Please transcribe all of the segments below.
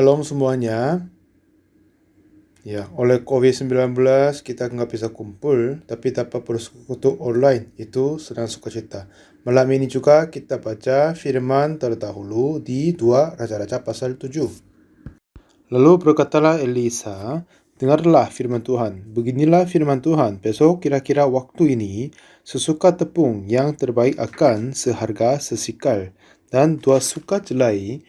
Shalom semuanya. Ya, oleh COVID-19 kita nggak bisa kumpul, tapi dapat bersekutu online. Itu senang sukacita. Malam ini juga kita baca firman terdahulu di 2 Raja-Raja pasal 7. Lalu berkatalah Elisa, dengarlah firman Tuhan. Beginilah firman Tuhan, besok kira-kira waktu ini, sesuka tepung yang terbaik akan seharga sesikal, dan 2 sukat jelai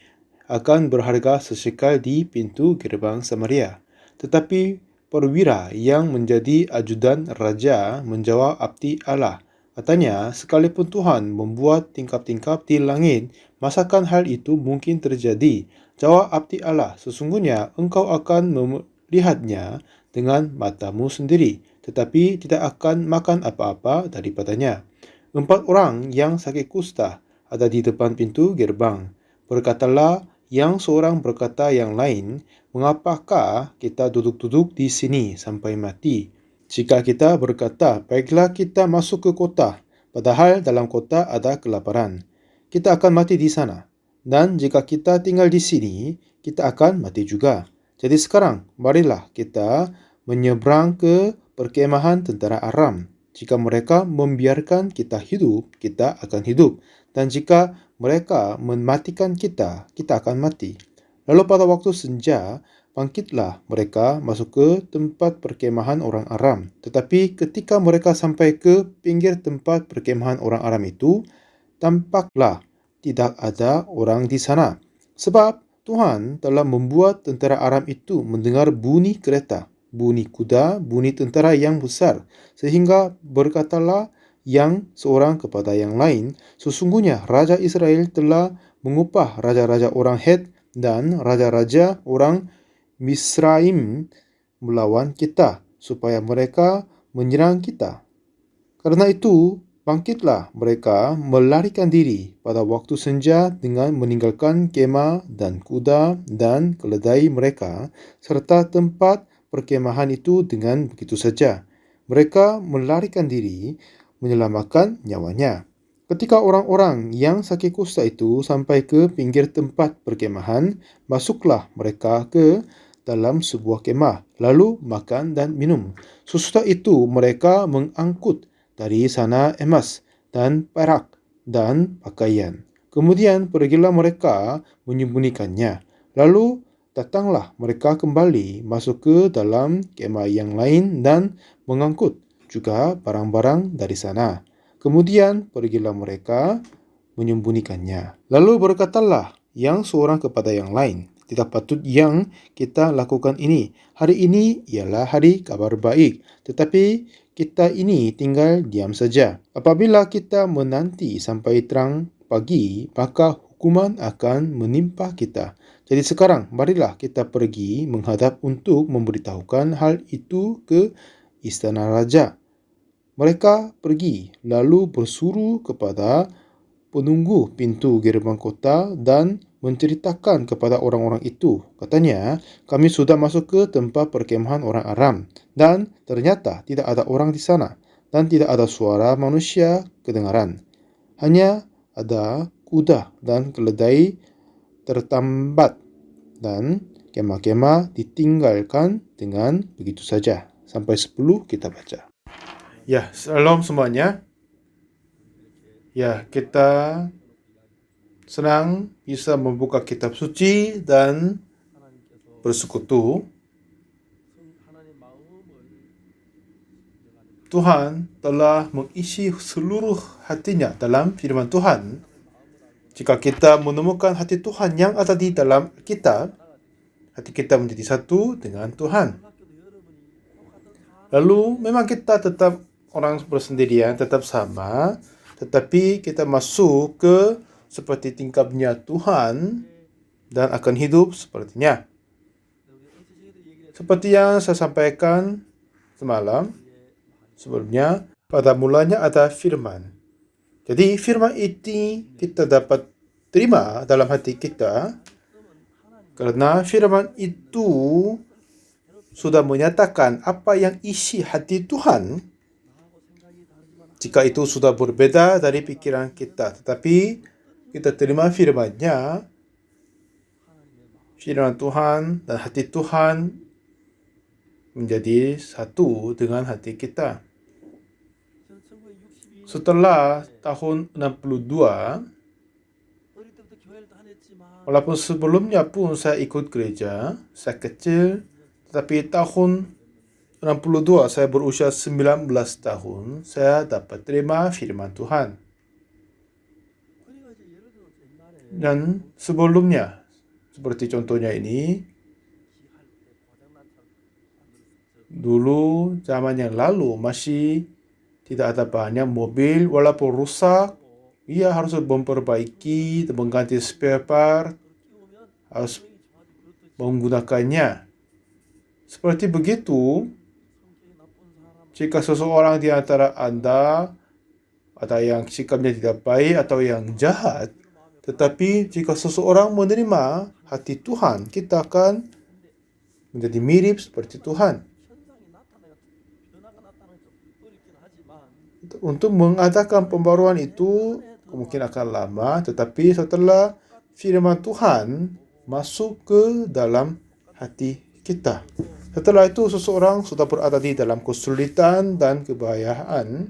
akan berharga sesikal di pintu gerbang Samaria. Tetapi perwira yang menjadi ajudan raja menjawab abdi Allah. Katanya, sekalipun Tuhan membuat tingkap-tingkap di langit, masakan hal itu mungkin terjadi? Jawab abdi Allah, sesungguhnya engkau akan melihatnya dengan matamu sendiri, tetapi tidak akan makan apa-apa daripadanya. 4 orang yang sakit kusta ada di depan pintu gerbang. Berkatalah yang seorang berkata yang lain, mengapakah kita duduk-duduk di sini sampai mati? Jika kita berkata, baiklah kita masuk ke kota, padahal dalam kota ada kelaparan, kita akan mati di sana. Dan jika kita tinggal di sini, kita akan mati juga. Jadi sekarang, marilah kita menyeberang ke perkemahan tentara Aram. Jika mereka membiarkan kita hidup, kita akan hidup. Dan jika mereka mematikan kita, kita akan mati. Lalu pada waktu senja, bangkitlah mereka masuk ke tempat perkemahan orang Aram. Tetapi ketika mereka sampai ke pinggir tempat perkemahan orang Aram itu, tampaklah tidak ada orang di sana. Sebab Tuhan telah membuat tentara Aram itu mendengar bunyi kereta, bunyi kuda, bunyi tentara yang besar, sehingga berkatalah yang seorang kepada yang lain, sesungguhnya Raja Israel telah mengupah raja-raja orang Het dan raja-raja orang Misraim melawan kita, supaya mereka menyerang kita. Karena itu, bangkitlah mereka melarikan diri pada waktu senja dengan meninggalkan kemah dan kuda dan keledai mereka, serta tempat perkemahan itu dengan begitu saja. Mereka melarikan diri, menyelamatkan nyawanya. Ketika orang-orang yang sakit kusta itu sampai ke pinggir tempat perkemahan, masuklah mereka ke dalam sebuah kemah, lalu makan dan minum. Sesudah itu mereka mengangkut dari sana emas dan perak dan pakaian. Kemudian pergilah mereka menyembunyikannya. Lalu datanglah mereka kembali masuk ke dalam kemah yang lain dan mengangkut juga barang-barang dari sana. Kemudian pergilah mereka menyembunyikannya. Lalu berkatalah yang seorang kepada yang lain, tidak patut yang kita lakukan ini. Hari ini ialah hari kabar baik, tetapi kita ini tinggal diam saja. Apabila kita menanti sampai terang pagi, maka hukuman akan menimpa kita. Jadi sekarang, marilah kita pergi menghadap untuk memberitahukan hal itu ke istana raja. Mereka pergi lalu bersuruh kepada penunggu pintu gerbang kota dan menceritakan kepada orang-orang itu. Katanya, kami sudah masuk ke tempat perkemahan orang Aram dan ternyata tidak ada orang di sana dan tidak ada suara manusia kedengaran. Hanya ada kuda dan keledai tertambat dan kemah-kemah ditinggalkan dengan begitu saja. Sampai 10 kita baca. Ya, shalom semuanya. Ya, kita senang bisa membuka kitab suci dan bersekutu. Tuhan telah mengisi seluruh hatinya dalam firman Tuhan. Jika kita menemukan hati Tuhan yang ada di dalam kita, hati kita menjadi satu dengan Tuhan. Lalu memang kita tetap orang bersendirian, tetap sama, tetapi kita masuk ke seperti tingkapnya Tuhan dan akan hidup sepertinya. Seperti yang saya sampaikan semalam, sebelumnya, pada mulanya ada firman. Jadi firman itu kita dapat terima dalam hati kita karena firman itu sudah menyatakan apa yang isi hati Tuhan. Jika itu sudah berbeda dari pikiran kita, tetapi kita terima firman-Nya, firman Tuhan dan hati Tuhan menjadi satu dengan hati kita. Setelah tahun 62, walaupun sebelumnya pun saya ikut gereja, saya kecil, tetapi tahun 62 saya berusia 19 tahun, saya dapat terima firman Tuhan. Dan sebelumnya, seperti contohnya ini, dulu zaman yang lalu masih tidak ada banyak mobil, walaupun rusak, ia harus memperbaiki, mengganti spare part, harus menggunakannya. Seperti begitu, jika seseorang di antara Anda ada yang sikapnya tidak baik atau yang jahat, tetapi jika seseorang menerima hati Tuhan, kita akan menjadi mirip seperti Tuhan. Untuk mengadakan pembaruan itu mungkin akan lama, tetapi setelah firman Tuhan masuk ke dalam hati kita. Setelah itu seseorang sudah berada di dalam kesulitan dan kebahayaan.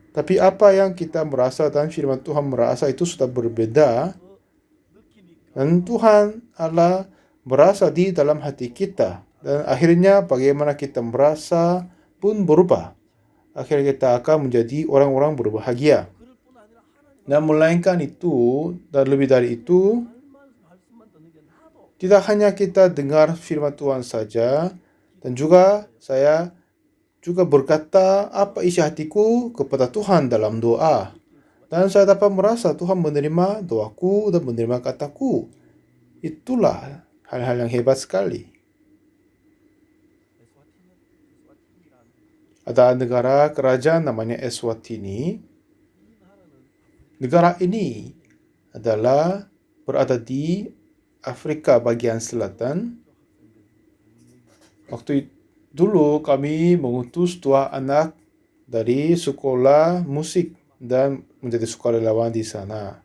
Tapi apa yang kita merasa dan firman Tuhan merasa itu sudah berbeda. Dan Tuhan Allah merasa di dalam hati kita. Dan akhirnya bagaimana kita merasa pun berubah. Akhirnya kita akan menjadi orang-orang berbahagia. Dan melainkan itu, dan lebih dari itu, tidak hanya kita dengar firman Tuhan saja, dan juga saya juga berkata apa isi hatiku kepada Tuhan dalam doa. Dan saya dapat merasa Tuhan menerima doaku dan menerima kataku. Itulah hal-hal yang hebat sekali. Ada negara kerajaan namanya Eswatini. Negara ini adalah berada di Afrika bagian selatan. Waktu dulu kami mengutus dua anak dari sekolah musik dan menjadi sukarelawan di sana.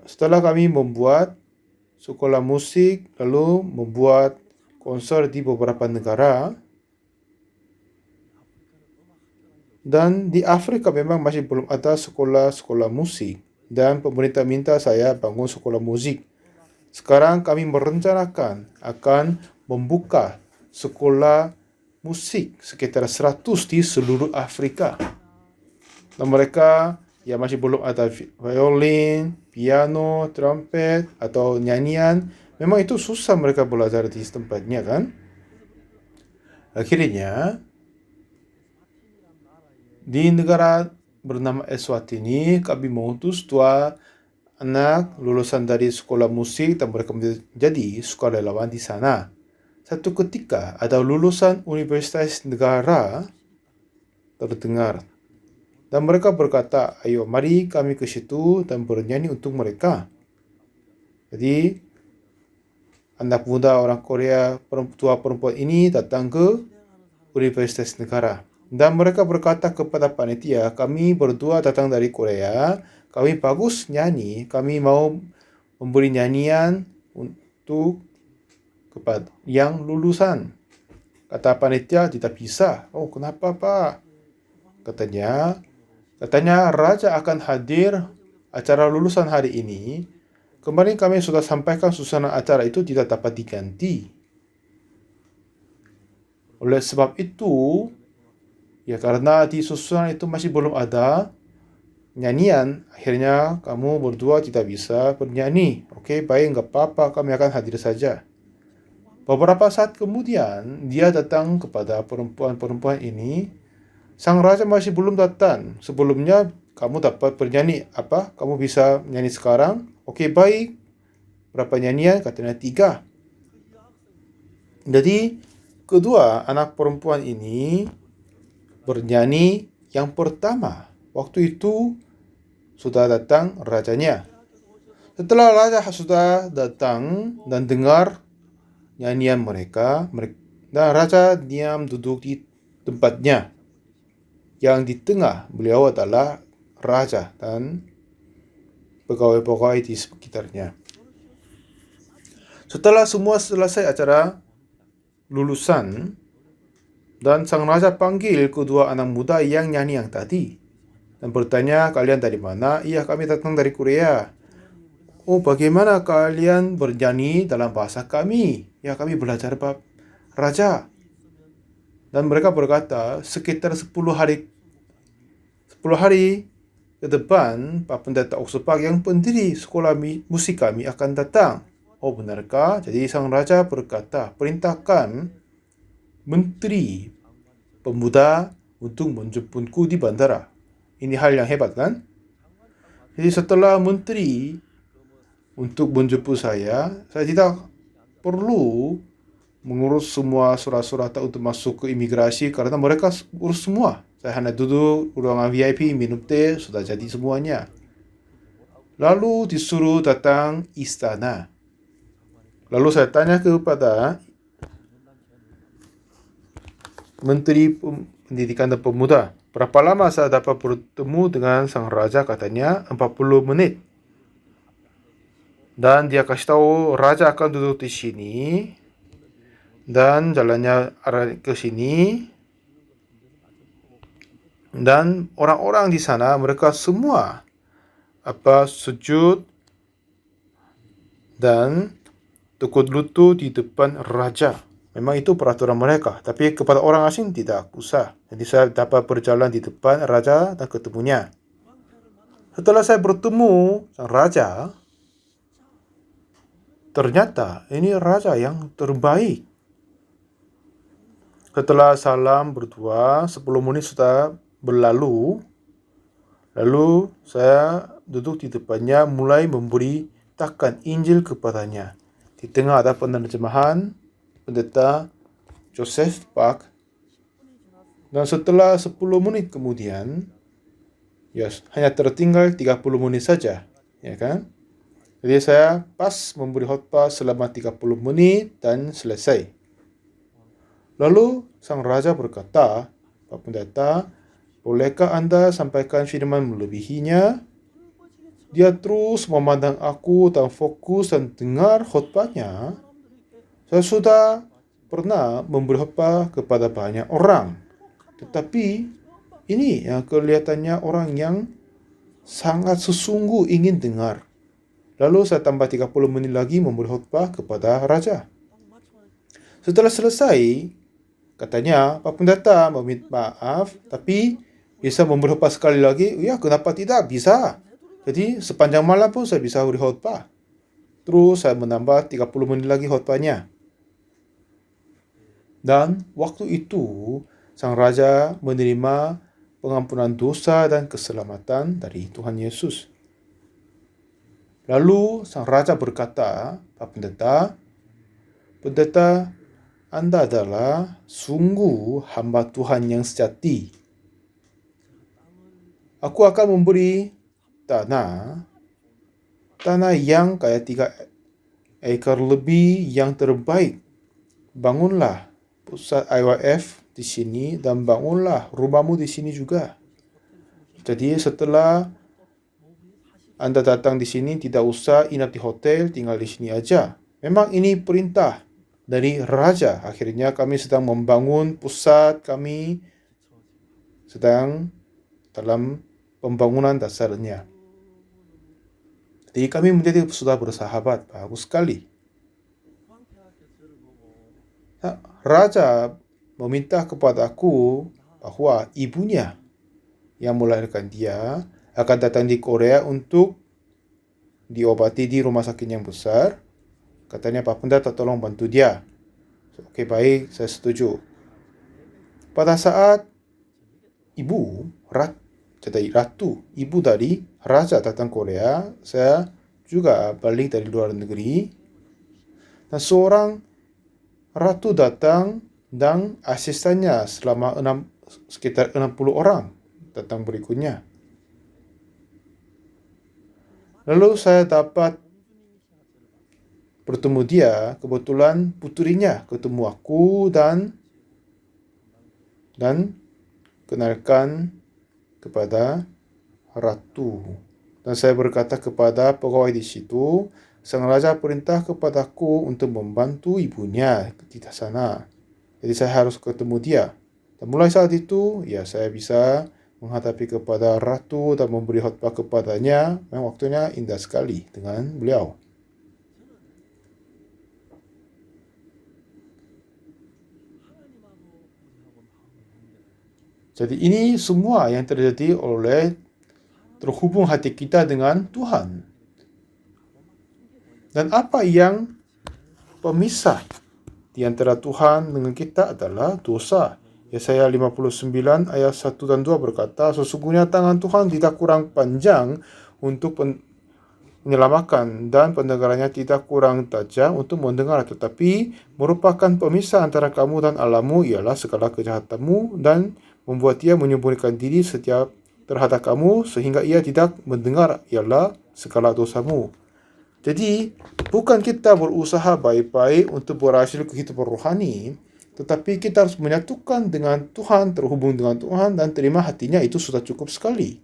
Setelah kami membuat sekolah musik, lalu membuat konser di beberapa negara. Dan di Afrika memang masih belum ada sekolah-sekolah musik. Dan pemerintah minta saya bangun sekolah musik. Sekarang kami merencanakan akan membuka sekolah musik sekitar 100 di seluruh Afrika. Dan mereka masih belum ada violin, piano, trompet, atau nyanyian. Memang itu susah mereka belajar di tempatnya kan. Akhirnya, di negara bernama Eswatini, kami mengutus dua anak lulusan dari sekolah musik dan mereka menjadi sukarelawan di sana. Satu ketika ada lulusan universitas negara terdengar. Dan mereka berkata, ayo mari kami ke situ dan bernyanyi untuk mereka. Jadi, anak muda orang Korea, tua perempuan ini datang ke universitas negara. Dan mereka berkata kepada panitia, kami berdua datang dari Korea, kami bagus nyanyi, kami mau memberi nyanyian untuk kepada yang lulusan. Kata panitia, tidak bisa. Oh, kenapa Pak? Katanya raja akan hadir acara lulusan hari ini. Kemarin kami sudah sampaikan susunan acara itu tidak dapat diganti. Oleh sebab itu, karena di susunan itu masih belum ada nyanyian, akhirnya kamu berdua tidak bisa bernyanyi. Oke, baik, nggak apa-apa, kami akan hadir saja. Beberapa saat kemudian, dia datang kepada perempuan-perempuan ini. Sang raja masih belum datang. Sebelumnya, kamu dapat bernyanyi. Apa? Kamu bisa nyanyi sekarang? Oke, baik. Berapa nyanyian? Katanya 3. Jadi, kedua anak perempuan ini bernyanyi yang pertama. Waktu itu sudah datang rajanya. Setelah raja sudah datang dan dengar nyanyian mereka, dan raja diam duduk di tempatnya. Yang di tengah beliau adalah raja dan pegawai-pegawai di sekitarnya. Setelah semua selesai acara lulusan, dan sang raja panggil kedua anak muda yang nyanyi yang tadi dan bertanya, kalian dari mana? Iya, kami datang dari Korea. Oh, bagaimana kalian bernyanyi dalam bahasa kami? Ya, kami belajar bab raja. Dan mereka berkata, sekitar 10 hari ke depan, Pak Pendeta Oxford yang pendiri sekolah musik kami akan datang. Oh, benarkah? Jadi sang raja berkata, perintahkan menteri pemuda untuk menjemputku di bandara. Ini hal yang hebat kan? Jadi setelah menteri untuk menjemput saya tidak perlu mengurus semua surat-surat untuk masuk ke imigrasi karena mereka urus semua. Saya hanya duduk ruangan VIP, minum teh, sudah jadi semuanya. Lalu disuruh datang istana. Lalu saya tanya kepada Menteri Pendidikan dan Pemuda, berapa lama saya dapat bertemu dengan sang raja? Katanya 40 menit. Dan dia kasih tahu raja akan duduk di sini dan jalannya arah ke sini. Dan orang-orang di sana mereka semua sujud dan tekuk lutut di depan raja. Memang itu peraturan mereka, tapi kepada orang asing tidak usah. Jadi saya dapat berjalan di depan raja dan ketemunya. Setelah saya bertemu sang raja, ternyata ini raja yang terbaik. Setelah salam berdua, 10 menit sudah berlalu. Lalu saya duduk di depannya mulai memberitakan Injil kepadanya. Di tengah ada penerjemahan Pendeta Joseph Park. Dan setelah 10 menit kemudian, hanya tertinggal 30 menit saja, ya kan? Jadi saya pas memberi khotbah selama 30 menit dan selesai. Lalu sang raja berkata, Pak Pendeta, bolehkah Anda sampaikan firman melebihinya? Dia terus memandang aku dan fokus dan dengar khotbahnya. Saya sudah pernah memberi khotbah kepada banyak orang. Tetapi ini yang kelihatannya orang yang sangat sesungguh ingin dengar. Lalu saya tambah 30 menit lagi memberi khotbah kepada raja. Setelah selesai, katanya, Pak Pendeta meminta maaf, tapi bisa memberi khotbah sekali lagi? Ya, kenapa tidak? Bisa. Jadi sepanjang malam pun saya bisa beri khotbah. Terus saya menambah 30 menit lagi khotbahnya. Dan waktu itu, sang raja menerima pengampunan dosa dan keselamatan dari Tuhan Yesus. Lalu sang raja berkata, Pak Pendeta, Anda adalah sungguh hamba Tuhan yang sejati. Aku akan memberi tanah yang kayak 3 ekar lebih yang terbaik. Bangunlah pusat IYF di sini dan bangunlah rumahmu di sini juga. Jadi setelah Anda datang di sini tidak usah inap di hotel, tinggal di sini aja. Memang ini perintah dari raja. Akhirnya kami sedang membangun pusat, kami sedang dalam pembangunan dasarnya. Jadi kami menjadi sudah bersahabat, bagus sekali. Raja meminta kepadaku bahwa ibunya yang melahirkan dia akan datang di Korea untuk diobati di rumah sakit yang besar. Katanya Pak Pendeta tolong bantu dia. Oke, baik, saya setuju. Pada saat ratu, ibu dari raja datang Korea, saya juga balik dari luar negeri. Dan seorang ratu datang dan asistennya selama sekitar 60 orang datang berikutnya. Lalu saya dapat bertemu dia, kebetulan putrinya ketemu aku dan kenalkan kepada ratu. Dan saya berkata kepada pegawai di situ, sang raja perintah kepadaku untuk membantu ibunya di sana. Jadi saya harus ketemu dia. Dan mulai saat itu, ya saya bisa menghadapi kepada ratu dan memberi khotbah kepadanya. Memang waktunya indah sekali dengan beliau. Jadi ini semua yang terjadi oleh terhubung hati kita dengan Tuhan. Dan apa yang pemisah di antara Tuhan dengan kita adalah dosa. Yesaya 59 ayat 1 dan 2 berkata, sesungguhnya tangan Tuhan tidak kurang panjang untuk menyelamatkan dan pendengarannya tidak kurang tajam untuk mendengar, tetapi merupakan pemisah antara kamu dan Allahmu ialah segala kejahatanmu dan membuat ia menyembunyikan diri setiap terhadap kamu sehingga ia tidak mendengar ialah segala dosamu. Jadi, bukan kita berusaha baik-baik untuk berhasil kehidupan rohani, tetapi kita harus menyatukan dengan Tuhan, terhubung dengan Tuhan, dan terima hatinya, itu sudah cukup sekali.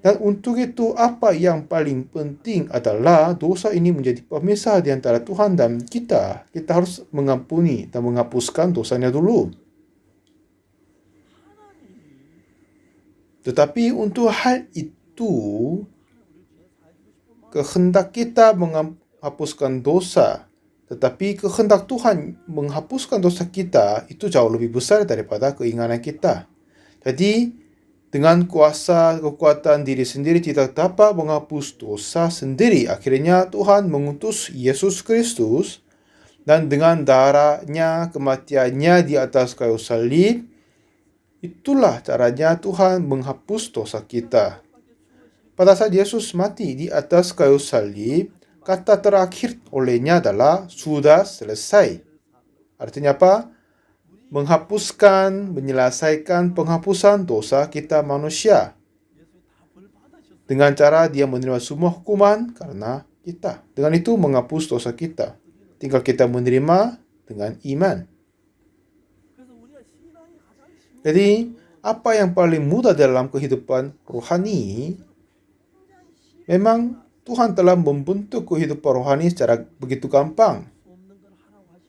Dan untuk itu, apa yang paling penting adalah dosa ini menjadi pemisah di antara Tuhan dan kita. Kita harus mengampuni dan menghapuskan dosanya dulu. Tetapi untuk hal itu, kehendak kita menghapuskan dosa, tetapi kehendak Tuhan menghapuskan dosa kita itu jauh lebih besar daripada keinginan kita. Jadi, dengan kuasa kekuatan diri sendiri tidak dapat menghapus dosa sendiri. Akhirnya Tuhan mengutus Yesus Kristus, dan dengan darahnya, kematiannya di atas kayu salib, itulah caranya Tuhan menghapus dosa kita. Pada saat Yesus mati di atas kayu salib, kata terakhir olehnya adalah sudah selesai. Artinya apa? Menghapuskan, menyelesaikan penghapusan dosa kita manusia. Dengan cara dia menerima semua hukuman karena kita. Dengan itu menghapus dosa kita. Tinggal kita menerima dengan iman. Jadi, apa yang paling mudah dalam kehidupan rohani? Memang Tuhan telah membentuk kehidupan rohani secara begitu gampang.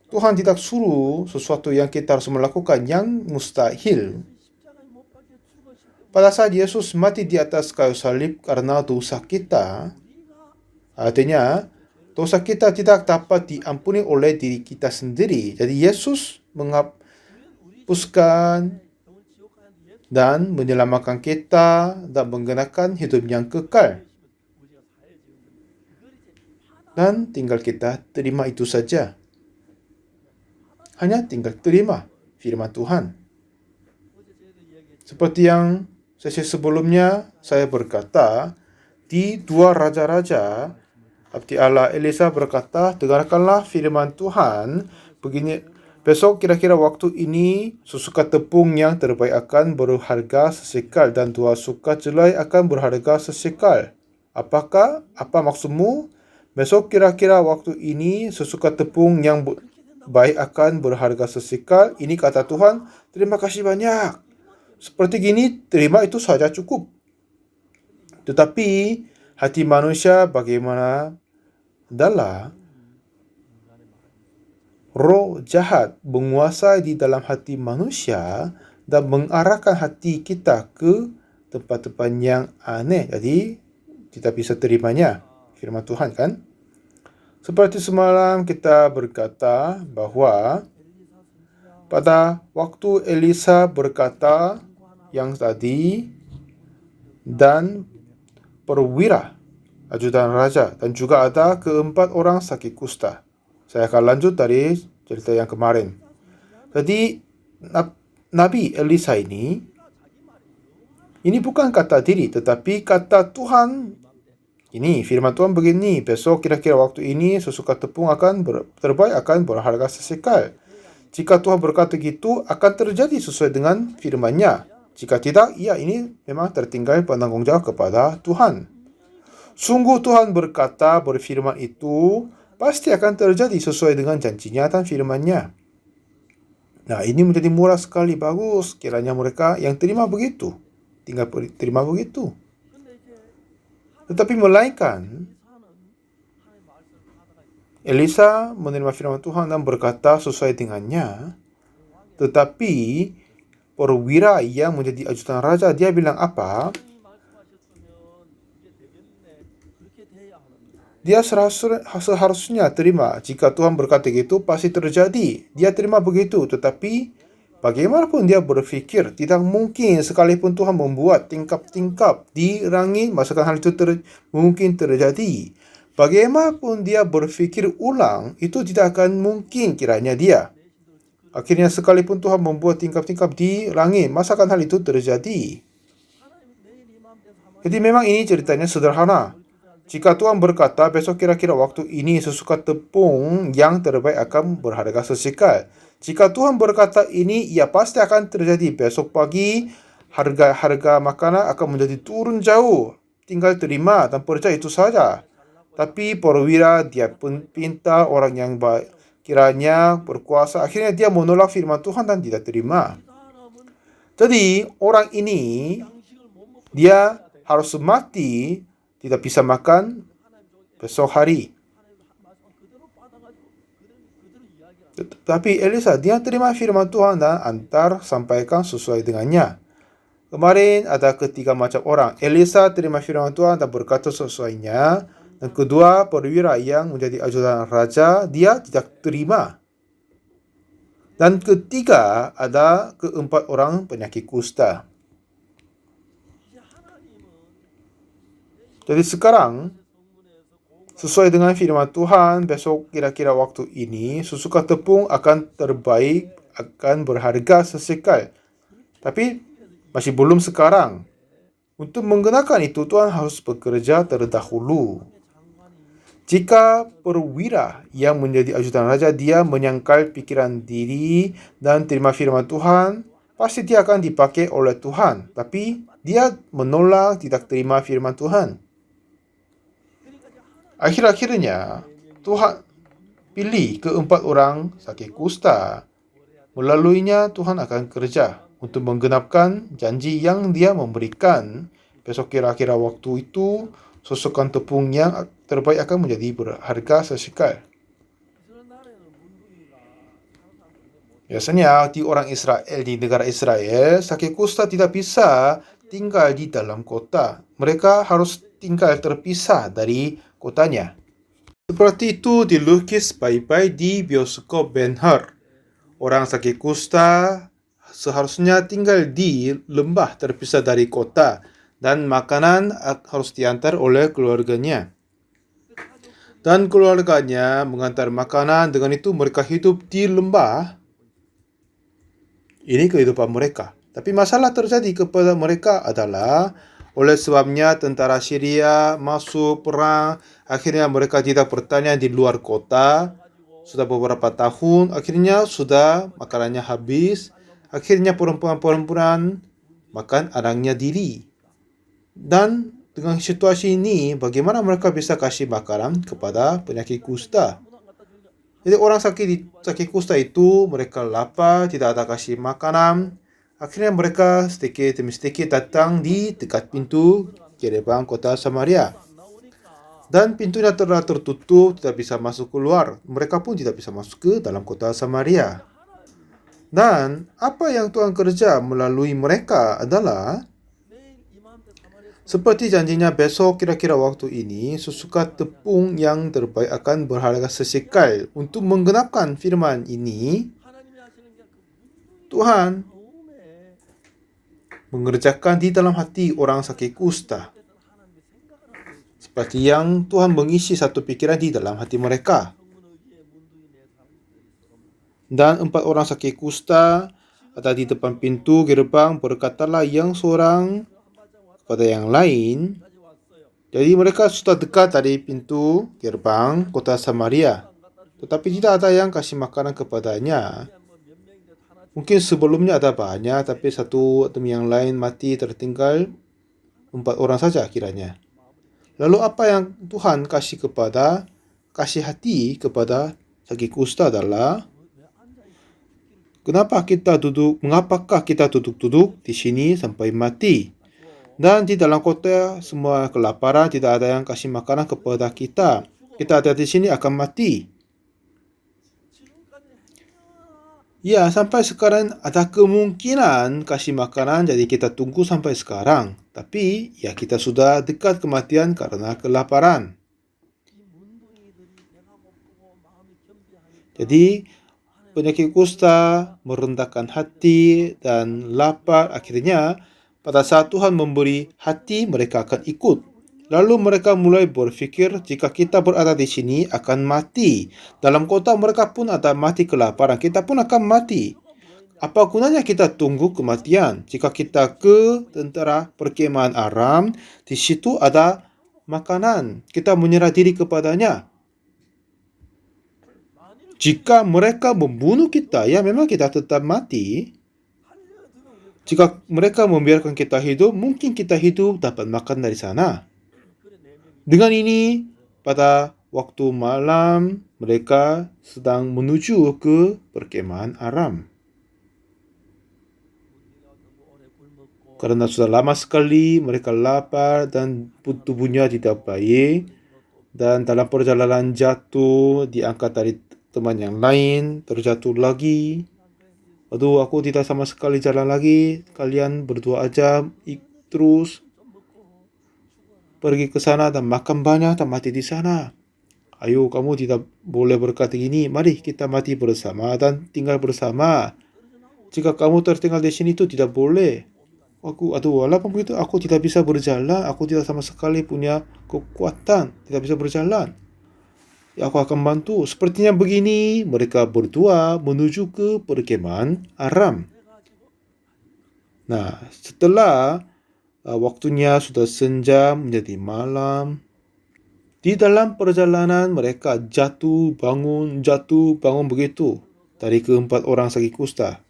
Tuhan tidak suruh sesuatu yang kita harus melakukan yang mustahil. Pada saat Yesus mati di atas kayu salib karena dosa kita, artinya dosa kita tidak dapat diampuni oleh diri kita sendiri. Jadi Yesus menghapuskan dan menyelamatkan kita dan menggunakan hidup yang kekal. Dan tinggal kita terima itu saja. Hanya tinggal terima firman Tuhan. Seperti yang sesi sebelumnya saya berkata, di 2 Raja-Raja, Abdi Allah Elisa berkata, dengarkanlah firman Tuhan, begini, besok kira-kira waktu ini, sesuka tepung yang terbaik akan berharga sesekal dan 2 suka jelai akan berharga sesekal. Apa maksudmu? Besok kira-kira waktu ini sesuka tepung yang baik akan berharga sesekal. Ini kata Tuhan, terima kasih banyak. Seperti gini, terima itu saja cukup. Tetapi hati manusia bagaimana? Adalah roh jahat menguasai di dalam hati manusia dan mengarahkan hati kita ke tempat-tempat yang aneh. Jadi, kita bisa terimanya. Firman Tuhan kan? Seperti semalam kita berkata bahwa pada waktu Elisa berkata yang tadi dan perwira ajudan raja dan juga ada 4 orang sakit kusta. Saya akan lanjut dari cerita yang kemarin. Jadi Nabi Elisa ini bukan kata diri tetapi kata Tuhan. Ini firman Tuhan begini, besok kira-kira waktu ini sesuka tepung akan terbaik akan berharga sesekal. Jika Tuhan berkata gitu, akan terjadi sesuai dengan firman-Nya. Jika tidak, ya ini memang tertinggal penanggung jawab kepada Tuhan. Sungguh Tuhan berfirman itu, pasti akan terjadi sesuai dengan janjinya dan firman-Nya. Nah, ini menjadi murah sekali, bagus. Kiranya mereka yang terima begitu. Tinggal terima begitu. Tetapi melainkan Elisa menerima firman Tuhan dan berkata sesuai dengannya. Tetapi perwira yang menjadi ajudan raja, dia bilang apa? Dia seharusnya terima. Jika Tuhan berkata gitu, pasti terjadi. Dia terima begitu. Tetapi bagaimanapun dia berpikir, tidak mungkin sekalipun Tuhan membuat tingkap-tingkap di langit, masakan hal itu mungkin terjadi. Bagaimanapun dia berpikir ulang, itu tidak akan mungkin kiranya dia. Akhirnya sekalipun Tuhan membuat tingkap-tingkap di langit, masakan hal itu terjadi. Jadi memang ini ceritanya sederhana. Jika Tuhan berkata besok kira-kira waktu ini sesuka tepung yang terbaik akan berharga sesekal. Jika Tuhan berkata ini, ia pasti akan terjadi. Besok pagi harga makanan akan menjadi turun jauh. Tinggal terima dan percaya itu saja. Tapi perwira dia pun pintar, orang yang baik, kiranya berkuasa. Akhirnya dia menolak firman Tuhan dan tidak terima. Jadi orang ini dia harus mati, tidak bisa makan besok hari. Tetapi Elisa dia terima firman Tuhan dan sampaikan sesuai dengannya. Kemarin ada ketiga macam orang. Elisa terima firman Tuhan dan berkata sesuainya. Dan kedua, perwira yang menjadi ajudan raja, dia tidak terima. Dan ketiga, ada keempat orang penyakit kusta. Jadi sekarang, sesuai dengan firman Tuhan, besok kira-kira waktu ini, sesuka tepung akan terbaik, akan berharga sesekal. Tapi masih belum sekarang. Untuk menggunakan itu, Tuhan harus bekerja terdahulu. Jika perwira yang menjadi ajudan raja, dia menyangkal pikiran diri dan terima firman Tuhan, pasti dia akan dipakai oleh Tuhan. Tapi dia menolak, tidak terima firman Tuhan. Akhir-akhirnya, Tuhan pilih keempat orang sakit kusta. Melaluinya, Tuhan akan kerja untuk menggenapkan janji yang dia memberikan. Besok kira-kira waktu itu, susukan tepung yang terbaik akan menjadi berharga sesekal. Biasanya di orang Israel, di negara Israel, sakit kusta tidak bisa tinggal di dalam kota. Mereka harus tinggal terpisah dari kotanya. Seperti itu dilukis baik-baik di bioskop Ben-Hur. Orang sakit kusta seharusnya tinggal di lembah terpisah dari kota dan makanan harus diantar oleh keluarganya. Dan keluarganya mengantar makanan, dengan itu mereka hidup di lembah. Ini kehidupan mereka. Tapi masalah terjadi kepada mereka adalah oleh sebabnya tentara Syria masuk perang, akhirnya mereka tidak bertanya di luar kota. Sudah beberapa tahun, akhirnya sudah makanannya habis. Akhirnya perempuan-perempuan makan anaknya diri. Dan dengan situasi ini, bagaimana mereka bisa kasih makanan kepada penyakit kusta? Jadi orang sakit kusta itu, mereka lapar, tidak ada kasih makanan. Akhirnya mereka sedikit demi sedikit datang di dekat pintu gerbang kota Samaria. Dan pintunya telah tertutup, tidak bisa masuk keluar. Mereka pun tidak bisa masuk ke dalam kota Samaria. Dan apa yang Tuhan kerja melalui mereka adalah seperti janjinya besok kira-kira waktu ini, sesuka tepung yang terbaik akan berharga sesekal. Untuk menggenapkan firman ini, Tuhan mengerjakan di dalam hati orang sakit kusta. Seperti yang Tuhan mengisi satu pikiran di dalam hati mereka. Dan 4 orang sakit kusta ada di depan pintu gerbang, berkatalah yang seorang kepada yang lain. Jadi mereka sudah dekat dari pintu gerbang kota Samaria. Tetapi tidak ada yang kasih makanan kepadanya. Mungkin sebelumnya ada banyak, tapi satu demi yang lain mati, tertinggal 4 orang saja kiranya. Lalu apa yang Tuhan kasih hati kepada sakit kusta adalah, mengapakah kita duduk-duduk di sini sampai mati? Dan di dalam kota semua kelaparan, tidak ada yang kasih makanan kepada kita. Kita ada di sini akan mati. Ya, sampai sekarang ada kemungkinan kasih makanan, jadi kita tunggu sampai sekarang. Tapi, ya kita sudah dekat kematian karena kelaparan. Jadi, penyakit kusta merendahkan hati dan lapar. Akhirnya, pada saat Tuhan memberi hati, mereka akan ikut. Lalu mereka mulai berpikir jika kita berada di sini akan mati. Dalam kota mereka pun ada mati kelaparan. Kita pun akan mati. Apa gunanya kita tunggu kematian? Jika kita ke tentara perkemahan Aram, di situ ada makanan. Kita menyerah diri kepadanya. Jika mereka membunuh kita, ya memang kita tetap mati. Jika mereka membiarkan kita hidup, mungkin kita hidup dapat makan dari sana. Dengan ini, pada waktu malam, mereka sedang menuju ke perkemahan Aram. Karena sudah lama sekali mereka lapar dan tubuhnya tidak baik. Dan dalam perjalanan jatuh, diangkat dari teman yang lain, terjatuh lagi. Aduh, aku tidak sama sekali jalan lagi. Kalian berdua aja terus pergi ke sana dan makan banyak dan mati di sana. Ayo, kamu tidak boleh berkata gini. Mari kita mati bersama dan tinggal bersama. Jika kamu tertinggal di sini itu tidak boleh. Walaupun begitu aku tidak bisa berjalan. Aku tidak sama sekali punya kekuatan. Tidak bisa berjalan. Ya, aku akan bantu. Sepertinya begini, mereka berdua menuju ke perkemahan Aram. Nah, setelah waktunya sudah senja menjadi malam, di dalam perjalanan mereka jatuh bangun begitu dari keempat orang sakit kusta.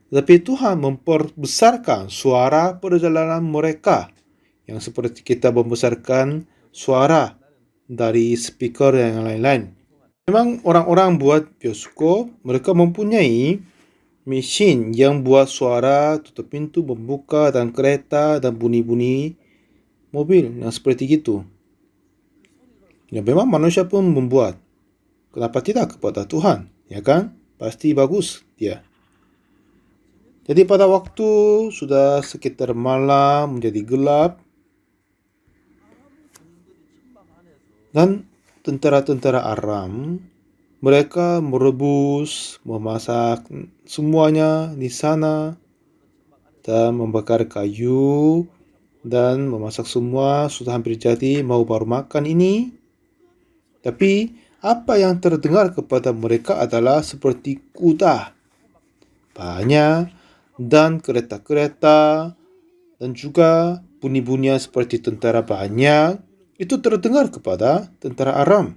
Tapi Tuhan memperbesarkan suara perjalanan mereka, yang seperti kita membesarkan suara dari speaker yang lain-lain. Memang orang-orang buat bioskop, mereka mempunyai mesin yang buat suara, tutup pintu, membuka, dan kereta, dan bunyi-bunyi mobil yang seperti gitu. Ya, memang manusia pun membuat. Kenapa tidak kepada Tuhan? Ya kan? Pasti bagus dia. Jadi pada waktu sudah sekitar malam menjadi gelap, dan tentara-tentara Aram, mereka merebus, memasak semuanya di sana, dan membakar kayu, dan memasak semua, sudah hampir jadi, mau baru makan ini. Tapi apa yang terdengar kepada mereka adalah seperti kuda banyak, dan kereta-kereta, dan juga bunyi-bunyian seperti tentara banyak. Itu terdengar kepada tentara Aram.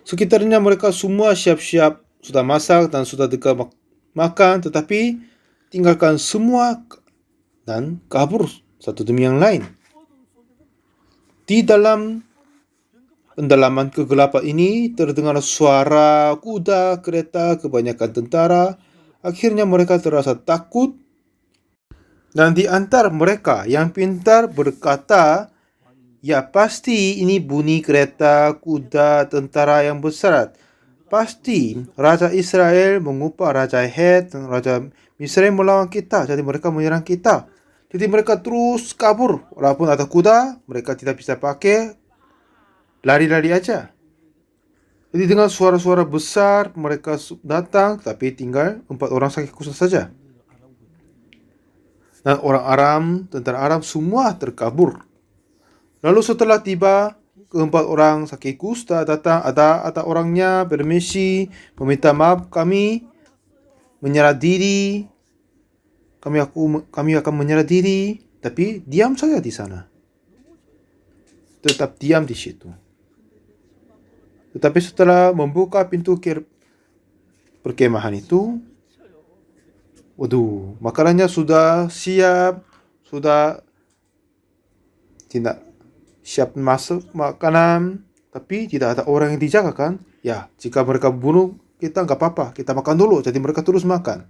Sekitarnya mereka semua siap-siap, sudah masak dan sudah dekat makan, tetapi tinggalkan semua dan kabur satu demi yang lain. Di dalam pendalaman kegelapan ini terdengar suara kuda, kereta, kebanyakan tentara. Akhirnya mereka terasa takut. Dan di antara mereka yang pintar berkata, ya pasti ini bunyi kereta, kuda, tentara yang besar. Pasti Raja Israel mengupah Raja Het dan Raja Misraim melawan kita. Jadi mereka menyerang kita. Jadi mereka terus kabur. Walaupun ada kuda, mereka tidak bisa pakai. Lari-lari aja. Jadi dengan suara-suara besar mereka datang, tapi tinggal 4 orang sakit kusta saja. Dan orang Aram, tentara Aram semua terkabur. Lalu setelah tiba, keempat orang sakit kusta datang, ada orangnya bermisi, meminta maaf, kami menyerah diri, kami akan menyerah diri, tapi diam saja di sana. Tetap diam di situ. Tetapi setelah membuka pintu perkemahan itu, waduh, makanannya sudah siap, sudah tidak siap masuk makanan, tapi tidak ada orang yang dijaga kan? Ya, jika mereka bunuh kita nggak apa-apa, kita makan dulu. Jadi mereka terus makan.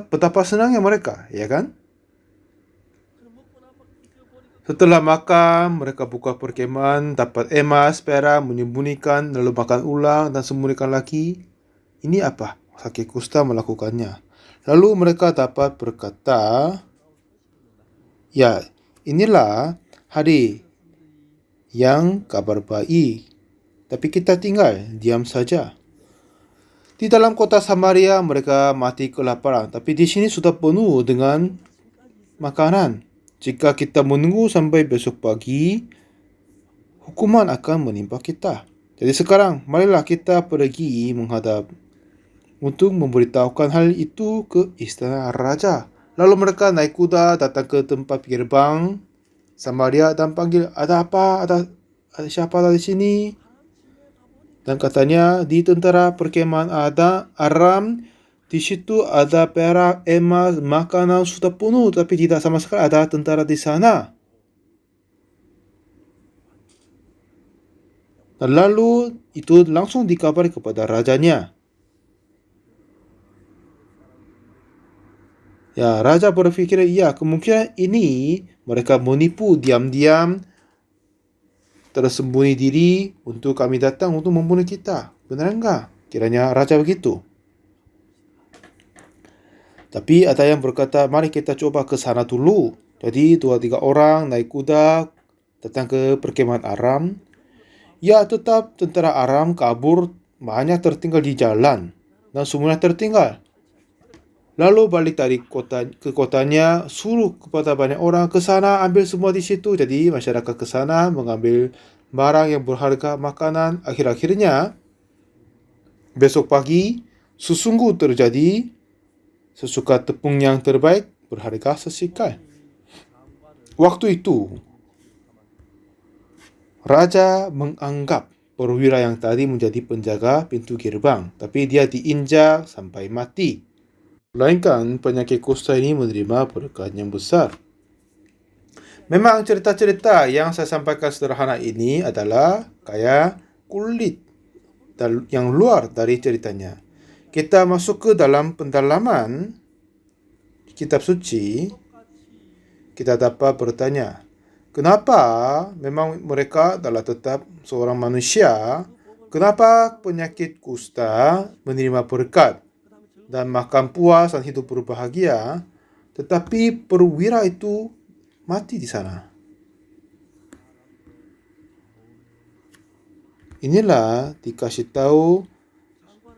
Betapa senangnya mereka, ya kan? Setelah makan, mereka buka perkemahan, dapat emas, perak, menyembunyikan, lalu makan ulang dan sembunyikan lagi. Ini apa? Sakit kusta melakukannya. Lalu mereka dapat berkata, ya, inilah hari yang kabar baik. Tapi kita tinggal diam saja. Di dalam kota Samaria mereka mati kelaparan, tapi di sini sudah penuh dengan makanan. Jika kita menunggu sampai besok pagi, hukuman akan menimpa kita. Jadi sekarang, marilah kita pergi menghadap untuk memberitahukan hal itu ke istana raja. Lalu mereka naik kuda datang ke tempat gerbang Samaria dan panggil, ada apa? Ada siapa di sini? Dan katanya di tentara perkemahan ada Aram, di situ ada perak, emas, makanan sudah penuh, tapi tidak sama sekali ada tentara di sana. Dan lalu itu langsung dikabari kepada rajanya. Ya, raja berpikir, ya kemungkinan ini mereka menipu diam-diam, tersembunyi diri untuk kami datang untuk membunuh kita. Benar enggak? Kiranya raja begitu. Tapi ada yang berkata, mari kita coba ke sana dulu. Jadi 2-3 orang naik kuda datang ke perkemahan Aram. Ya, tetap tentara Aram kabur, banyak tertinggal di jalan dan semuanya tertinggal. Lalu balik dari ke kotanya, suruh kepada banyak orang ke sana ambil semua di situ. Jadi masyarakat ke sana mengambil barang yang berharga, makanan. Akhir-akhirnya besok pagi sesungguh terjadi sesuka tepung yang terbaik berharga sesikal. Waktu itu raja menganggap perwira yang tadi menjadi penjaga pintu gerbang, tapi dia diinjak sampai mati. Melainkan penyakit kusta ini menerima berkat yang besar. Memang cerita-cerita yang saya sampaikan sederhana ini adalah kayak kulit yang luar dari ceritanya. Kita masuk ke dalam pendalaman kitab suci, kita dapat bertanya, kenapa memang mereka adalah tetap seorang manusia, kenapa penyakit kusta menerima berkat dan makan puas dan hidup berbahagia, tetapi perwira itu mati di sana. Inilah dikasih tahu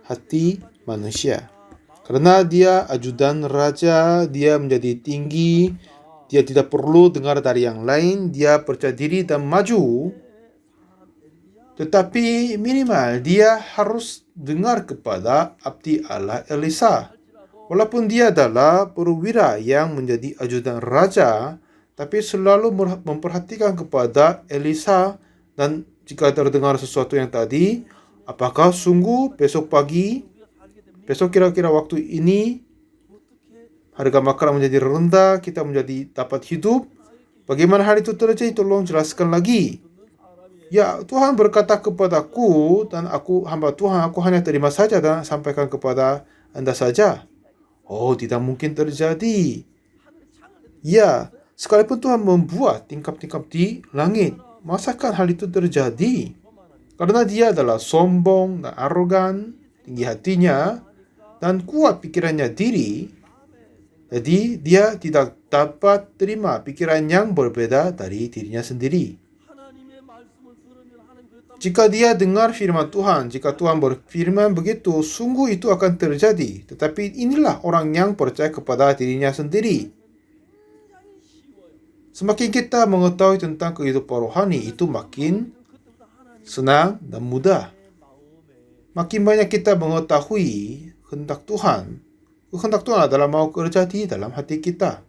hati manusia. Karena dia ajudan raja, dia menjadi tinggi, dia tidak perlu dengar dari yang lain, dia percaya diri dan maju. Tetapi minimal dia harus dengar kepada abdi Allah Elisa. Walaupun dia adalah perwira yang menjadi ajudan raja, tapi selalu memperhatikan kepada Elisa, dan jika terdengar sesuatu yang tadi, apakah sungguh besok pagi, besok kira-kira waktu ini, harga makanan menjadi rendah, kita menjadi dapat hidup, bagaimana hal itu terjadi? Tolong jelaskan lagi. Ya, Tuhan berkata kepadaku, dan aku hamba Tuhan, aku hanya terima saja dan sampaikan kepada Anda saja. Oh, tidak mungkin terjadi. Ya, sekalipun Tuhan membuat tingkap-tingkap di langit, masakan hal itu terjadi? Karena dia adalah sombong dan arogan, tinggi hatinya, dan kuat pikirannya diri. Jadi dia tidak dapat terima pikiran yang berbeda dari dirinya sendiri. Jika dia dengar firman Tuhan, jika Tuhan berfirman begitu, sungguh itu akan terjadi. Tetapi inilah orang yang percaya kepada dirinya sendiri. Semakin kita mengetahui tentang kehidupan rohani, itu makin senang dan mudah. Makin banyak kita mengetahui kehendak Tuhan. Kehendak Tuhan adalah mau terjadi dalam hati kita.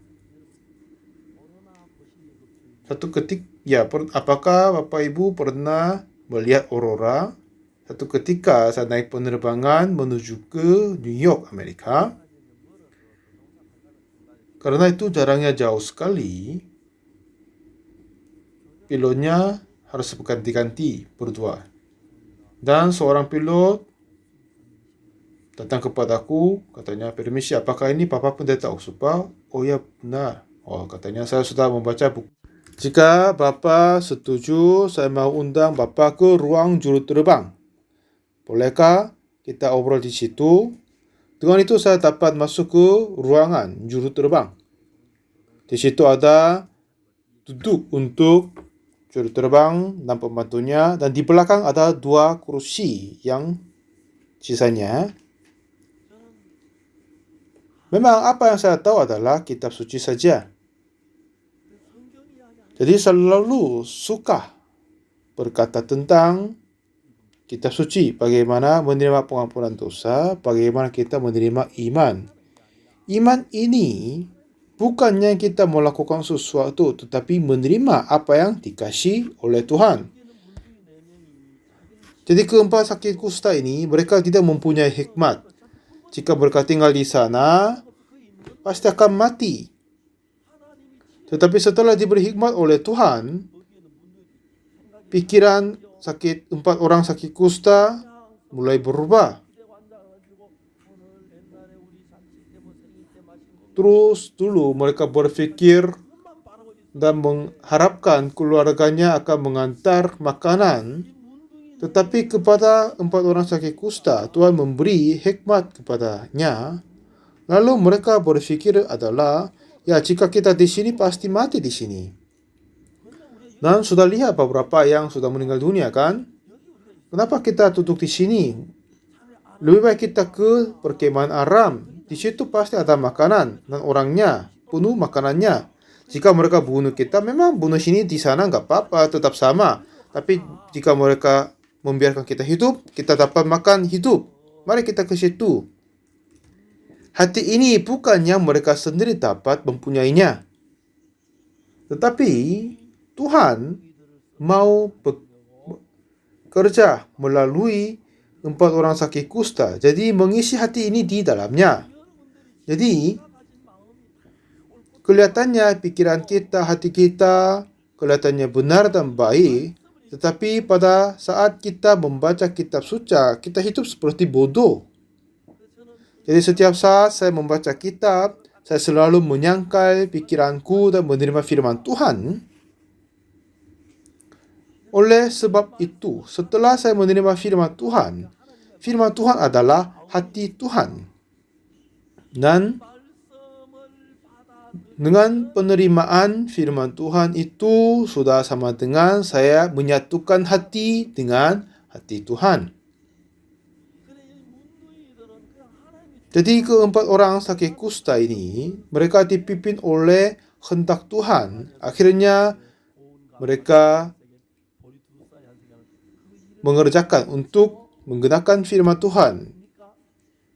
Satu ketika, apakah Bapak Ibu pernah melihat aurora? Satu ketika saya naik penerbangan menuju ke New York, Amerika. Karena itu jaraknya jauh sekali, pilotnya harus berganti-ganti berdua. Dan seorang pilot datang kepadaku, katanya, permisi, apakah ini Papa Pendeta Usupa? Oh ya, benar. Oh, katanya, saya sudah membaca buku Jika Bapak setuju, saya mau undang Bapak ke ruang juru terbang. Bolehkah kita obrol di situ? Dengan itu saya dapat masuk ke ruangan juru terbang. Di situ ada duduk untuk juru terbang dan pembantunya, dan di belakang ada 2 kursi yang sisanya. Memang apa yang saya tahu adalah kitab suci saja. Jadi selalu suka berkata tentang kitab suci, bagaimana menerima pengampunan dosa, bagaimana kita menerima iman. Iman ini bukannya kita melakukan sesuatu, tetapi menerima apa yang dikasih oleh Tuhan. Jadi keempat sakit kusta ini, mereka tidak mempunyai hikmat. Jika mereka tinggal di sana, pasti akan mati. Tetapi setelah diberi hikmat oleh Tuhan, pikiran 4 orang sakit kusta mulai berubah. Terus dulu mereka berpikir dan mengharapkan keluarganya akan mengantar makanan. Tetapi kepada 4 orang sakit kusta, Tuhan memberi hikmat kepadanya. Lalu mereka berpikir adalah, ya jika kita di sini pasti mati di sini. Dan sudah lihat beberapa yang sudah meninggal dunia kan? Kenapa kita duduk di sini? Lebih baik kita ke perkemahan Aram. Di situ pasti ada makanan dan orangnya penuh makanannya. Jika mereka bunuh kita, memang bunuh sini di sana nggak apa-apa, tetap sama. Tapi jika mereka membiarkan kita hidup, kita dapat makan hidup. Mari kita ke situ. Hati ini bukan yang mereka sendiri dapat mempunyainya. Tetapi Tuhan mau bekerja melalui 4 orang sakit kusta. Jadi mengisi hati ini di dalamnya. Jadi kelihatannya pikiran kita, hati kita kelihatannya benar dan baik. Tetapi pada saat kita membaca kitab suci, kita hidup seperti bodoh. Jadi setiap saat saya membaca kitab, saya selalu menyangkal pikiranku dan menerima firman Tuhan. Oleh sebab itu, setelah saya menerima firman Tuhan adalah hati Tuhan. Dan dengan penerimaan firman Tuhan itu sudah sama dengan saya menyatukan hati dengan hati Tuhan. Jadi keempat orang sakit kusta ini, mereka dipimpin oleh kehendak Tuhan. Akhirnya mereka mengerjakan untuk menggunakan firman Tuhan.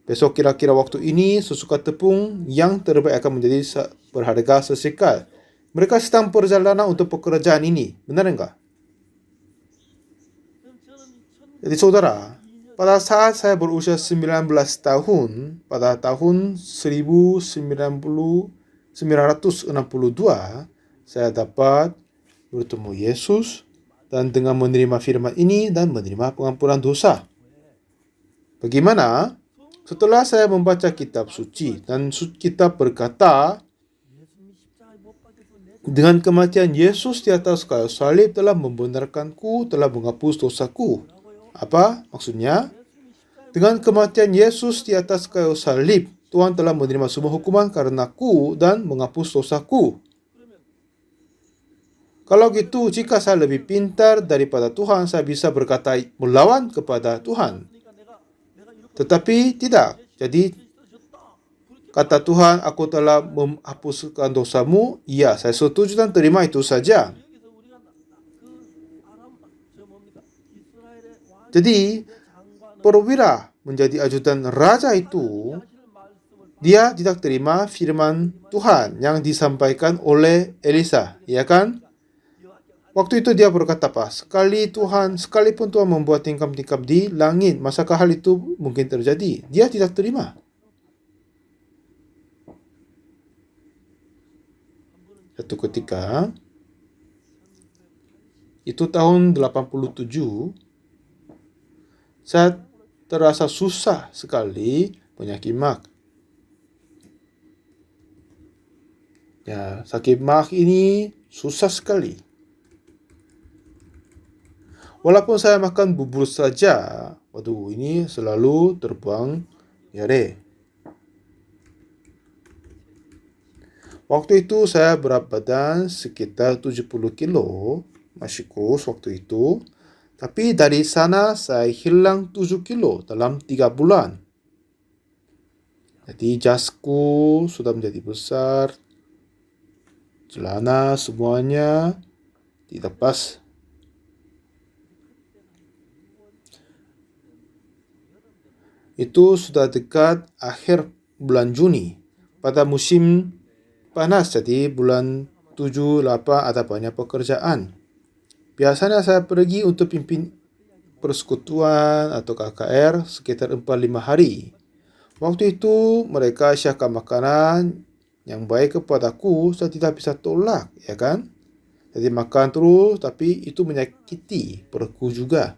Besok kira-kira waktu ini sesuka tepung yang terbaik akan menjadi berharga sesekal. Mereka sedang perjalanan untuk pekerjaan ini. Benar enggak? Jadi saudara, pada saat saya berusia 19 tahun, pada tahun 1962, saya dapat bertemu Yesus dan dengan menerima firman ini dan menerima pengampunan dosa. Bagaimana? Setelah saya membaca kitab suci dan kitab berkata, dengan kematian Yesus di atas kayu salib telah membenarkanku, telah menghapus dosaku. Apa maksudnya? Dengan kematian Yesus di atas kayu salib, Tuhan telah menerima semua hukuman karenaku dan menghapus dosaku. Kalau gitu, jika saya lebih pintar daripada Tuhan, saya bisa berkata melawan kepada Tuhan. Tetapi tidak. Jadi kata Tuhan, aku telah menghapuskan dosamu. Iya, saya setuju dan terima itu saja. Jadi perwira menjadi ajudan raja itu, dia tidak terima firman Tuhan yang disampaikan oleh Elisa, ya kan? Waktu itu dia berkata apa? Sekalipun Tuhan membuat tingkap-tingkap di langit, masakah hal itu mungkin terjadi? Dia tidak terima. Satu ketika, itu tahun 87, saya terasa susah sekali penyakit mah. Ya, sakit mah ini susah sekali. Walaupun saya makan bubur saja, waduh, ini selalu terbuang diare. Waktu itu saya berat badan sekitar 70 kilo, masih kurus waktu itu. Tapi dari sana saya hilang 7 kilo dalam 3 bulan. Jadi jasku sudah menjadi besar, celana semuanya dilepas. Itu sudah dekat akhir bulan Juni pada musim panas, jadi bulan 7, 8 ada banyak pekerjaan. Biasanya saya pergi untuk pimpin persekutuan atau KKR sekitar 4-5 hari. Waktu itu mereka siapkan makanan yang baik kepadaku, saya tidak bisa tolak, ya kan? Jadi makan terus, tapi itu menyakiti perutku juga.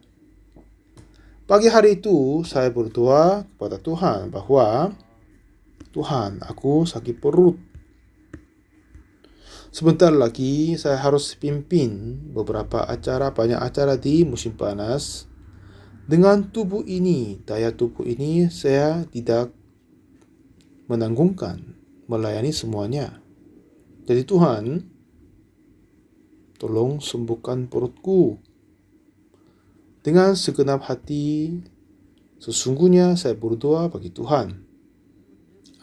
Pagi hari itu saya berdoa kepada Tuhan bahwa Tuhan, aku sakit perut. Sebentar lagi saya harus pimpin beberapa acara, banyak acara di musim panas. Dengan tubuh ini, daya tubuh ini saya tidak menanggungkan melayani semuanya. Jadi Tuhan, tolong sembuhkan perutku. Dengan segenap hati, sesungguhnya saya berdoa bagi Tuhan.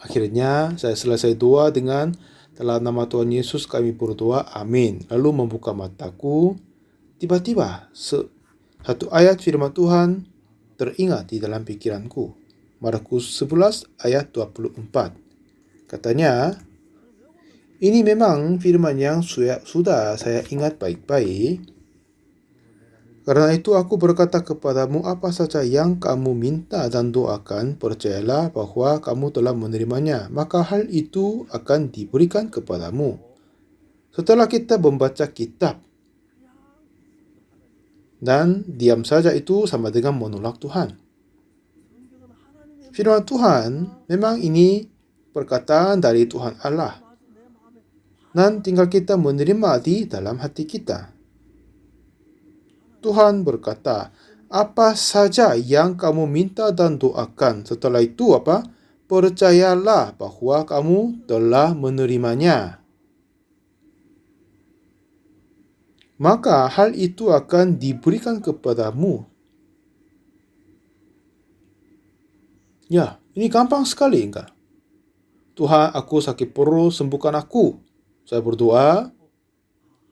Akhirnya saya selesai doa dengan dalam nama Tuhan Yesus kami berdoa, amin. Lalu membuka mataku, tiba-tiba satu ayat firman Tuhan teringat di dalam pikiranku. Markus 11 ayat 24. Katanya, ini memang firman yang sudah saya ingat baik-baik. Karena itu aku berkata kepadamu, apa saja yang kamu minta dan doakan, percayalah bahwa kamu telah menerimanya, maka hal itu akan diberikan kepadamu. Setelah kita membaca kitab dan diam saja, itu sama dengan menolak Tuhan. Firman Tuhan memang ini perkataan dari Tuhan Allah, dan tinggal kita menerima di dalam hati kita. Tuhan berkata, apa saja yang kamu minta dan doakan. Setelah itu apa? Percayalah bahwa kamu telah menerimanya. Maka hal itu akan diberikan kepadamu. Ya, ini gampang sekali enggak? Tuhan, aku sakit perut, sembuhkan aku. Saya berdoa,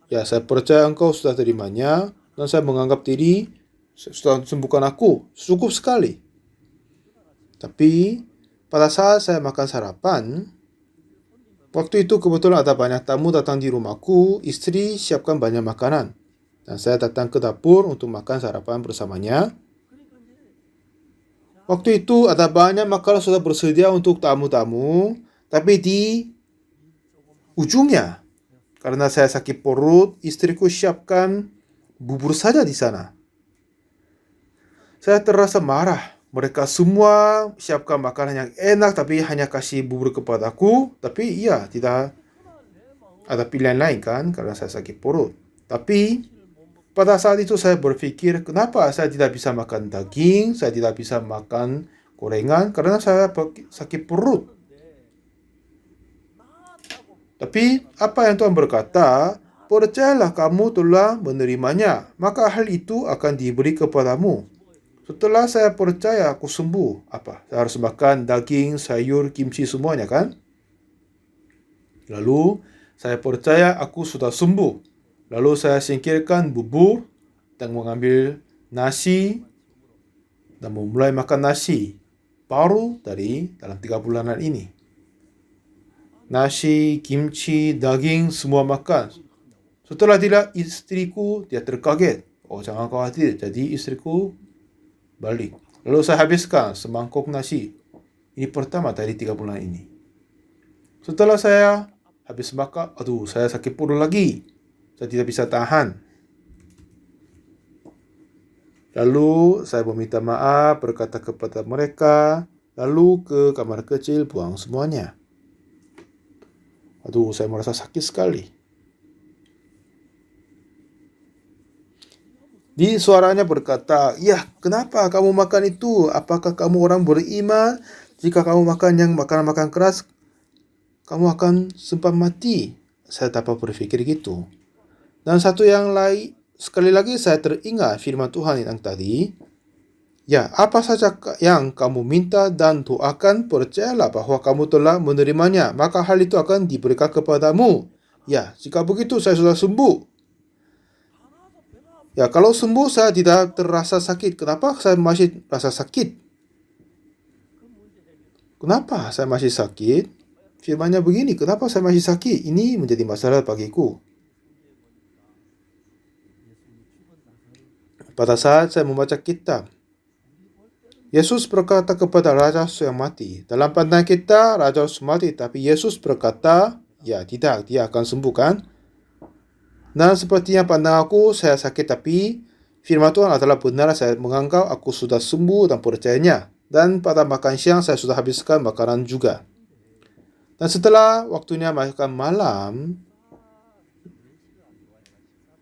ya saya percaya engkau sudah terimanya, dan saya menganggap diri sudah sembuhkan aku. Cukup sekali. Tapi pada saat saya makan sarapan, waktu itu kebetulan ada banyak tamu datang di rumahku, istri siapkan banyak makanan. Dan saya datang ke dapur untuk makan sarapan bersamanya. Waktu itu ada banyak makanan sudah bersedia untuk tamu-tamu, tapi di ujungnya, karena saya sakit perut, istriku siapkan bubur saja di sana. Saya terasa marah. Mereka semua siapkan makanan yang enak, tapi hanya kasih bubur kepadaku. Tapi iya, tidak ada pilihan lain kan, karena saya sakit perut. Tapi pada saat itu saya berpikir, kenapa saya tidak bisa makan daging, saya tidak bisa makan gorengan, karena saya sakit perut. Tapi apa yang Tuhan berkata, percayalah kamu telah menerimanya, maka hal itu akan diberi kepadamu. Setelah saya percaya aku sembuh, apa? Saya harus makan daging, sayur, kimchi semuanya kan? Lalu saya percaya aku sudah sembuh. Lalu saya singkirkan bubur dan mengambil nasi dan memulai makan nasi baru dari dalam 3 bulanan ini. Nasi, kimchi, daging, semua makan. Setelah dilihat istriku, dia terkaget. Oh, jangan khawatir. Jadi istriku balik. Lalu saya habiskan semangkuk nasi. Ini pertama dari 3 bulan ini. Setelah saya habis makan, aduh, saya sakit perut lagi. Saya tidak bisa tahan. Lalu saya meminta maaf, berkata kepada mereka, lalu ke kamar kecil buang semuanya. Aduh, saya merasa sakit sekali. Di suaranya berkata, "Ya, kenapa kamu makan itu? Apakah kamu orang beriman? Jika kamu makan yang makanan-makanan keras, kamu akan sempat mati." Saya dapat berpikir gitu. Dan satu yang lain, sekali lagi saya teringat firman Tuhan yang tadi, "Ya, apa saja yang kamu minta dan doakan, percayalah bahwa kamu telah menerimanya, maka hal itu akan diberikan kepadamu." Ya, jika begitu saya sudah sembuh. Ya, kalau sembuh saya tidak terasa sakit. Kenapa saya masih rasa sakit? Kenapa saya masih sakit? Firmannya begini, kenapa saya masih sakit? Ini menjadi masalah bagiku. Pada saat saya membaca kitab, Yesus berkata kepada raja yang mati. Dalam pandangan kita, raja harus mati. Tapi Yesus berkata, ya tidak, dia akan sembuh kan? Dan sepertinya pandang aku, saya sakit tapi firman Tuhan adalah benar. Saya menganggap aku sudah sembuh dan percayanya. Dan pada makan siang saya sudah habiskan makanan juga. Dan setelah waktunya makan malam,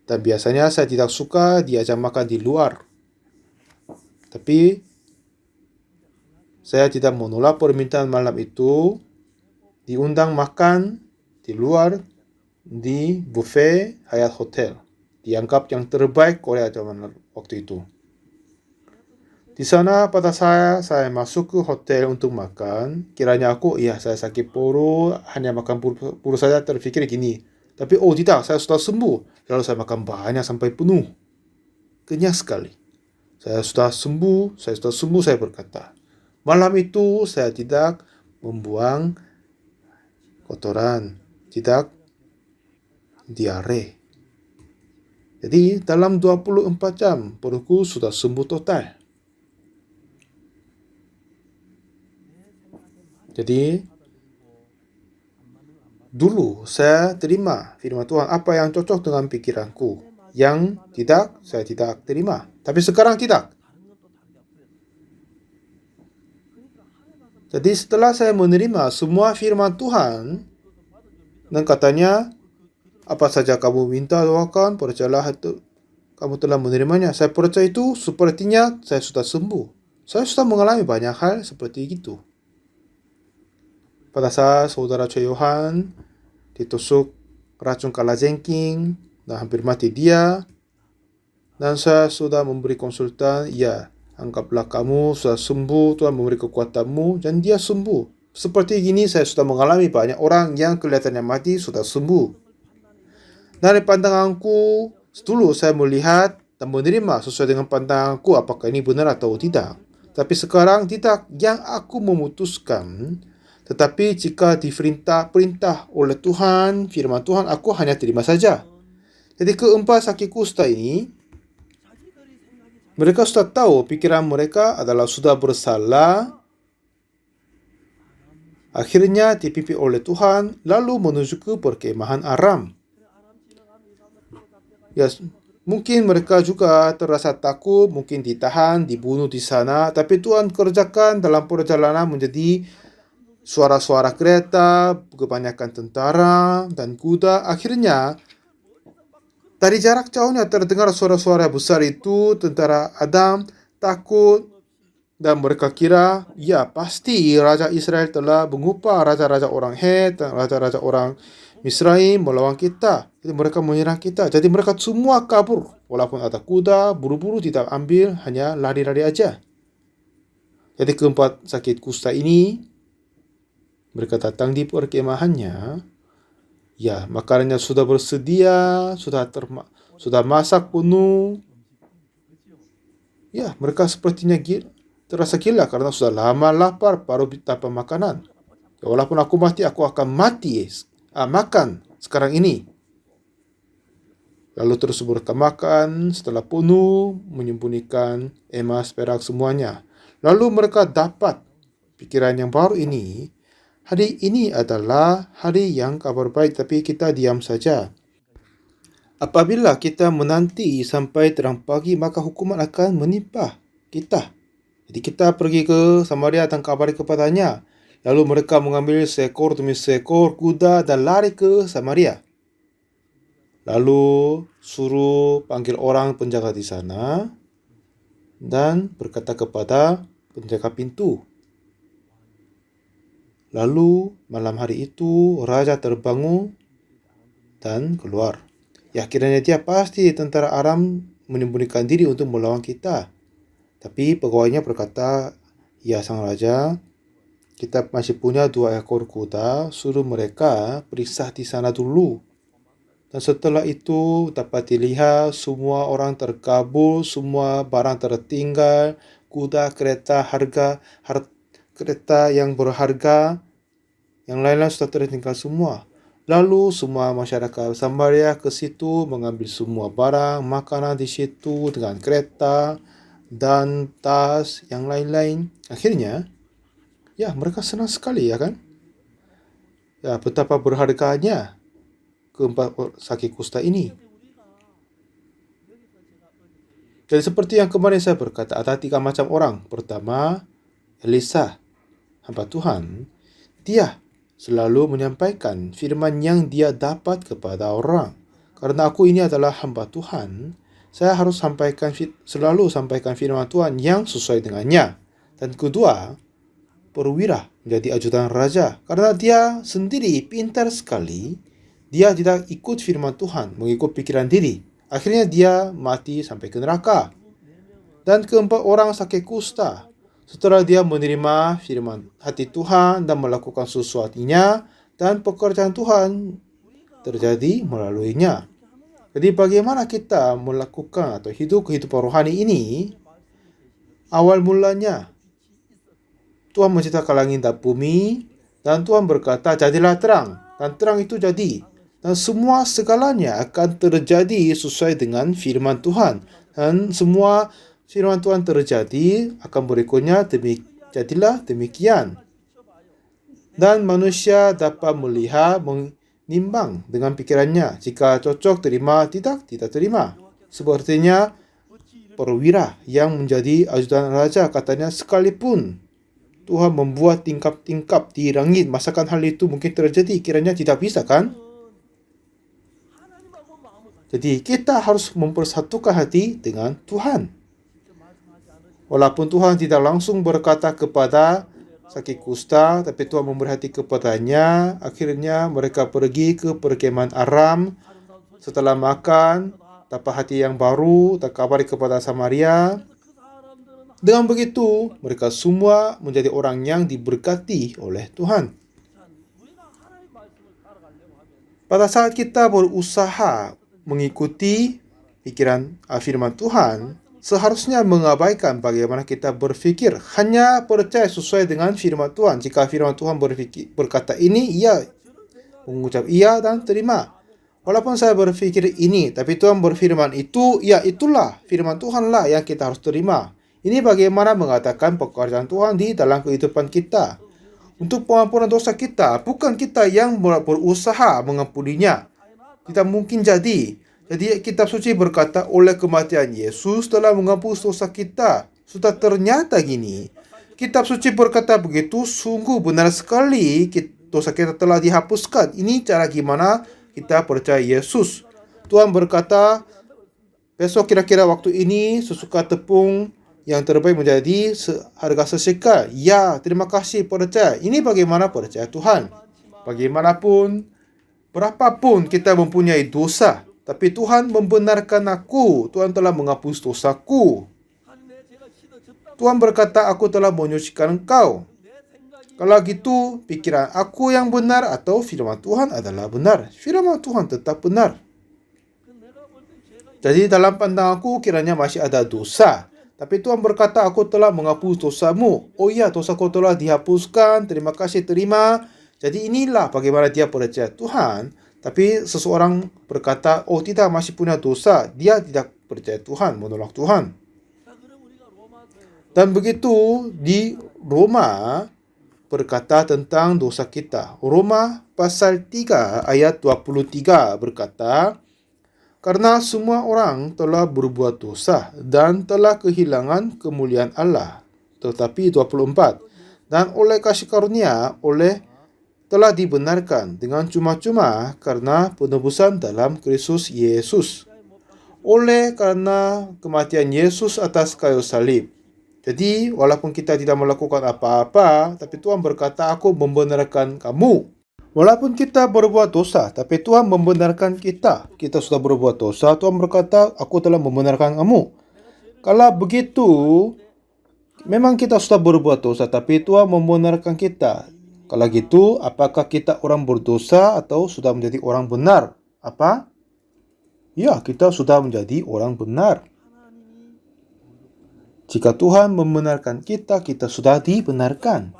dan biasanya saya tidak suka diajak makan di luar. Tapi saya tidak menolak permintaan malam itu, diundang makan di luar di buffet Hyatt Hotel. Dianggap yang terbaik Korea zaman waktu itu. Di sana pada saya masuk ke hotel untuk makan. Kiranya aku, saya sakit perut, hanya makan perut saja, terpikir gini. Tapi tidak, saya sudah sembuh. Lalu saya makan banyak sampai penuh. Kenyang sekali. Saya sudah sembuh, saya berkata. Malam itu saya tidak membuang kotoran, tidak diare. Jadi dalam 24 jam perutku sudah sembuh total. Jadi dulu saya terima firman Tuhan apa yang cocok dengan pikiranku. Yang tidak, saya tidak terima. Tapi sekarang tidak. Jadi setelah saya menerima semua firman Tuhan, dan katanya, apa saja kamu minta doakan, percayalah itu kamu telah menerimanya. Saya percaya itu, sepertinya saya sudah sembuh. Saya sudah mengalami banyak hal seperti itu. Pada saat saudara Choi Yohan ditusuk racun kalajengking dan hampir mati dia, dan saya sudah memberi konsultan, anggaplah kamu sudah sembuh, Tuhan memberi kekuatanmu, dan dia sembuh. Seperti gini saya sudah mengalami banyak orang yang kelihatannya mati sudah sembuh. Dari pandanganku, dulu saya melihat dan menerima sesuai dengan pandanganku apakah ini benar atau tidak. Tapi sekarang tidak, yang aku memutuskan. Tetapi jika perintah oleh Tuhan, firman Tuhan, aku hanya terima saja. Jadi keempat sakit kusta ini, mereka sudah tahu pikiran mereka adalah sudah bersalah. Akhirnya dipimpin oleh Tuhan, lalu menuju ke perkemahan Aram. Mungkin mereka juga terasa takut, mungkin ditahan, dibunuh di sana. Tapi Tuhan kerjakan dalam perjalanan menjadi suara-suara kereta, kebanyakan tentara dan kuda. Akhirnya dari jarak jauhnya terdengar suara-suara besar itu. Tentara Adam takut dan mereka kira, pasti Raja Israel telah mengupah raja-raja orang Het dan raja-raja orang Misraim melawan kita. Jadi mereka menyerang kita. Jadi mereka semua kabur. Walaupun ada kuda, buru-buru tidak ambil, hanya lari-lari aja. Jadi keempat sakit kusta ini, mereka datang di perkemahannya. Makanannya sudah bersedia, sudah masak penuh. Mereka sepertinya terasa gila karena sudah lama lapar, baru dapat makanan. Walaupun aku mati, aku akan mati makan sekarang ini. Lalu terus mereka makan, setelah penuh, menyembunyikan emas, perak, semuanya. Lalu mereka dapat pikiran yang baru ini. Hari ini adalah hari yang kabar baik, tapi kita diam saja. Apabila kita menanti sampai terang pagi, maka hukuman akan menimpa kita. Jadi kita pergi ke Samaria dan kabari kepadanya. Lalu mereka mengambil seekor demi seekor kuda dan lari ke Samaria. Lalu suruh panggil orang penjaga di sana dan berkata kepada penjaga pintu. Lalu malam hari itu raja terbangun dan keluar. Ya, kiranya dia pasti tentara Aram menyembunyikan diri untuk melawan kita. Tapi pegawainya berkata, ya sang raja, kita masih punya 2 ekor kuda, suruh mereka periksa di sana dulu. Dan setelah itu dapat dilihat semua orang terkabul, semua barang tertinggal, kuda, kereta, kereta yang berharga, yang lain-lain sudah tertinggal semua. Lalu semua masyarakat Samaria ke situ mengambil semua barang, makanan di situ dengan kereta dan tas yang lain-lain. Akhirnya, ya mereka senang sekali ya kan? Ya, betapa berharganya keempat sakit kusta ini. Jadi seperti yang kemarin saya berkata, ada 3 macam orang. Pertama, Elisa, hamba Tuhan. Dia selalu menyampaikan firman yang dia dapat kepada orang. Karena aku ini adalah hamba Tuhan, saya harus selalu sampaikan firman Tuhan yang sesuai dengannya. Dan kedua, perwira menjadi ajudan raja. Karena dia sendiri pintar sekali, dia tidak ikut firman Tuhan, mengikut pikiran diri. Akhirnya dia mati sampai ke neraka. Dan keempat orang sakit kusta. Setelah dia menerima firman hati Tuhan dan melakukan sesuatunya, dan pekerjaan Tuhan terjadi melaluinya. Jadi bagaimana kita melakukan atau hidup kehidupan rohani ini? Awal mulanya, Tuhan menciptakan langit dan bumi, dan Tuhan berkata, jadilah terang. Dan terang itu jadi. Dan semua segalanya akan terjadi sesuai dengan firman Tuhan. Dan semua firman Tuhan terjadi akan berikutnya jadilah demikian. Dan manusia dapat melihat, menimbang dengan pikirannya. Jika cocok, terima, tidak terima. Sepertinya perwira yang menjadi ajudan raja katanya, sekalipun Tuhan membuat tingkap-tingkap di langit, masakan hal itu mungkin terjadi? Kiranya tidak bisa kan? Jadi kita harus mempersatukan hati dengan Tuhan. Walaupun Tuhan tidak langsung berkata kepada sakit kusta, tapi Tuhan memberi hati kepadanya. Akhirnya mereka pergi ke perkemahan Aram. Setelah makan, dapat hati yang baru, terkabari kepada Samaria. Dengan begitu, mereka semua menjadi orang yang diberkati oleh Tuhan. Pada saat kita berusaha mengikuti pikiran firman Tuhan, seharusnya mengabaikan bagaimana kita berpikir. Hanya percaya sesuai dengan firman Tuhan. Jika firman Tuhan berkata ini, ia mengucap iya dan terima. Walaupun saya berpikir ini, tapi Tuhan berfirman itu, ya itulah firman Tuhanlah yang kita harus terima. Ini bagaimana mengatakan pekerjaan Tuhan di dalam kehidupan kita. Untuk pengampunan dosa kita, bukan kita yang berusaha mengampuninya. Tidak mungkin jadi. Jadi kitab suci berkata, oleh kematian Yesus telah menghapus dosa kita. Sudah ternyata gini. Kitab suci berkata begitu, sungguh benar sekali dosa kita telah dihapuskan. Ini cara gimana kita percaya Yesus. Tuhan berkata, besok kira-kira waktu ini sesuka tepung yang terbaik menjadi harga sesekal. Ya, terima kasih percaya. Ini bagaimana percaya Tuhan. Bagaimanapun, berapapun kita mempunyai dosa, tapi Tuhan membenarkan aku. Tuhan telah menghapus dosaku. Tuhan berkata, aku telah menyucikan engkau. Kalau gitu, pikiran aku yang benar atau firman Tuhan adalah benar? Firman Tuhan tetap benar. Jadi dalam pandanganku kiranya masih ada dosa. Tapi Tuhan berkata, aku telah menghapus dosamu. Oh iya, dosaku telah dihapuskan. Terima kasih, terima. Jadi inilah bagaimana dia percaya Tuhan. Tapi seseorang berkata, oh tidak, masih punya dosa. Dia tidak percaya Tuhan, menolak Tuhan. Dan begitu di Roma berkata tentang dosa kita. Roma pasal 3 ayat 23 berkata, karena semua orang telah berbuat dosa dan telah kehilangan kemuliaan Allah. Tetapi 24. Dan oleh kasih karunia, oleh telah dibenarkan dengan cuma-cuma karena penebusan dalam Kristus Yesus. Oleh karena kematian Yesus atas kayu salib. Jadi, walaupun kita tidak melakukan apa-apa, tapi Tuhan berkata, aku membenarkan kamu. Walaupun kita berbuat dosa, tapi Tuhan membenarkan kita. Kita sudah berbuat dosa, Tuhan berkata, aku telah membenarkan kamu. Kalau begitu, memang kita sudah berbuat dosa, tapi Tuhan membenarkan kita. Kalau gitu, apakah kita orang berdosa atau sudah menjadi orang benar? Apa? Ya, kita sudah menjadi orang benar. Jika Tuhan membenarkan kita, kita sudah dibenarkan.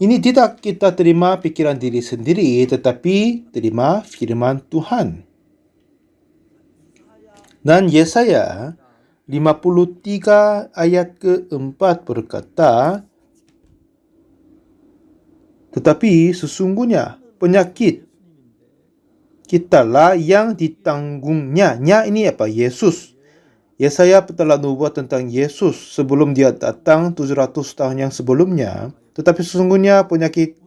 Ini tidak kita terima pikiran diri sendiri, tetapi terima firman Tuhan. Dan Yesaya 53 ayat ke-4 berkata, tetapi sesungguhnya penyakit kitalah yang ditanggungnya. Nya ini apa? Yesus. Yesaya telah nubuat tentang Yesus sebelum dia datang 700 tahun yang sebelumnya. Tetapi sesungguhnya penyakit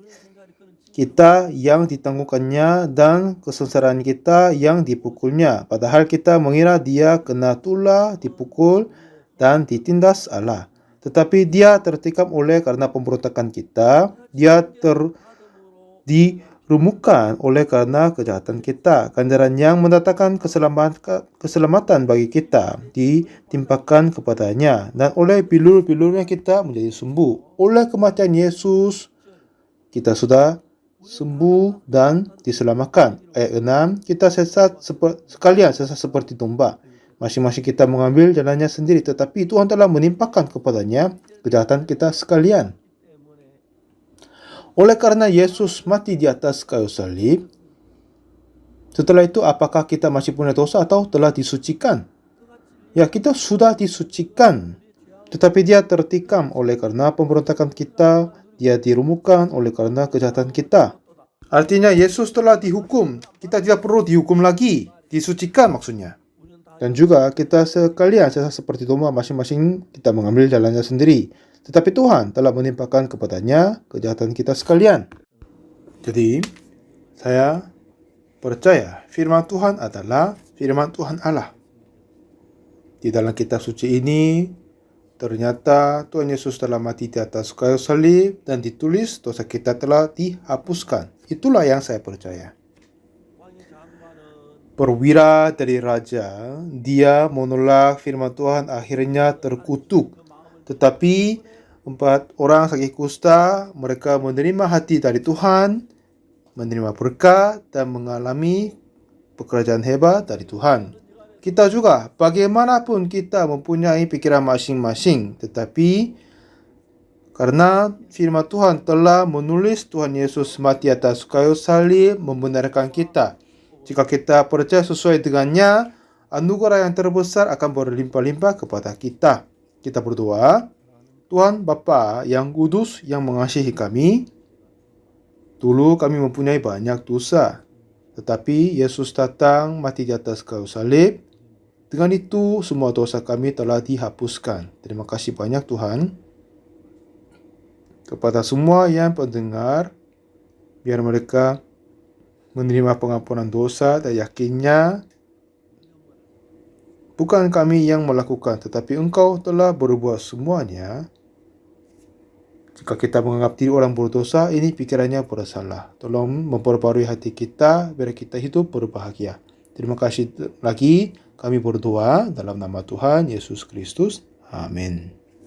kita yang ditanggungkannya dan kesengsaraan kita yang dipukulnya. Padahal kita mengira dia kena tulah, dipukul, dan ditindas Allah. Tetapi dia tertikam oleh karena pemberontakan kita. Dia dirumuhkan oleh karena kejahatan kita. Ganjaran yang mendatangkan keselamatan bagi kita ditimpakan kepadanya. Dan oleh bilur-bilurnya kita menjadi sembuh. Oleh kematian Yesus, kita sudah sembuh dan diselamatkan. Ayat 6, kita sesat seperti domba. Masing-masing kita mengambil jalannya sendiri, tetapi Tuhan telah menimpakan kepadanya kejahatan kita sekalian. Oleh karena Yesus mati di atas kayu salib, setelah itu apakah kita masih punya dosa atau telah disucikan? Ya, kita sudah disucikan. Tetapi dia tertikam oleh karena pemberontakan kita, dia dirumuhkan oleh karena kejahatan kita. Artinya Yesus telah dihukum. Kita tidak perlu dihukum lagi. Disucikan maksudnya. Dan juga kita sekalian seperti domba, masing-masing kita mengambil jalannya sendiri. Tetapi Tuhan telah menimpakan kepadanya kejahatan kita sekalian. Jadi, saya percaya firman Tuhan adalah firman Tuhan Allah. Di dalam kitab suci ini, ternyata Tuhan Yesus telah mati di atas kayu salib dan ditulis dosa kita telah dihapuskan. Itulah yang saya percaya. Perwira dari raja, dia menolak firman Tuhan, akhirnya terkutuk. Tetapi 4 orang sakit kusta, mereka menerima hati dari Tuhan, menerima berkat, dan mengalami pekerjaan hebat dari Tuhan. Kita juga, bagaimanapun kita mempunyai pikiran masing-masing, tetapi karena firman Tuhan telah menulis Tuhan Yesus mati atas kayu salib membenarkan kita. Jika kita percaya sesuai dengannya, anugerah yang terbesar akan berlimpah-limpah kepada kita. Kita berdoa, Tuhan Bapa yang kudus yang mengasihi kami, dulu kami mempunyai banyak dosa, tetapi Yesus datang mati di atas kayu salib. Dengan itu semua dosa kami telah dihapuskan. Terima kasih banyak Tuhan. Kepada semua yang pendengar, biar mereka menerima pengampunan dosa dan yakinnya bukan kami yang melakukan, tetapi Engkau telah berbuat semuanya. Jika kita menganggap diri orang berdosa, ini pikirannya bersalah. Tolong memperbarui hati kita, biar kita hidup berbahagia. Terima kasih lagi, kami berdoa dalam nama Tuhan Yesus Kristus. Amin.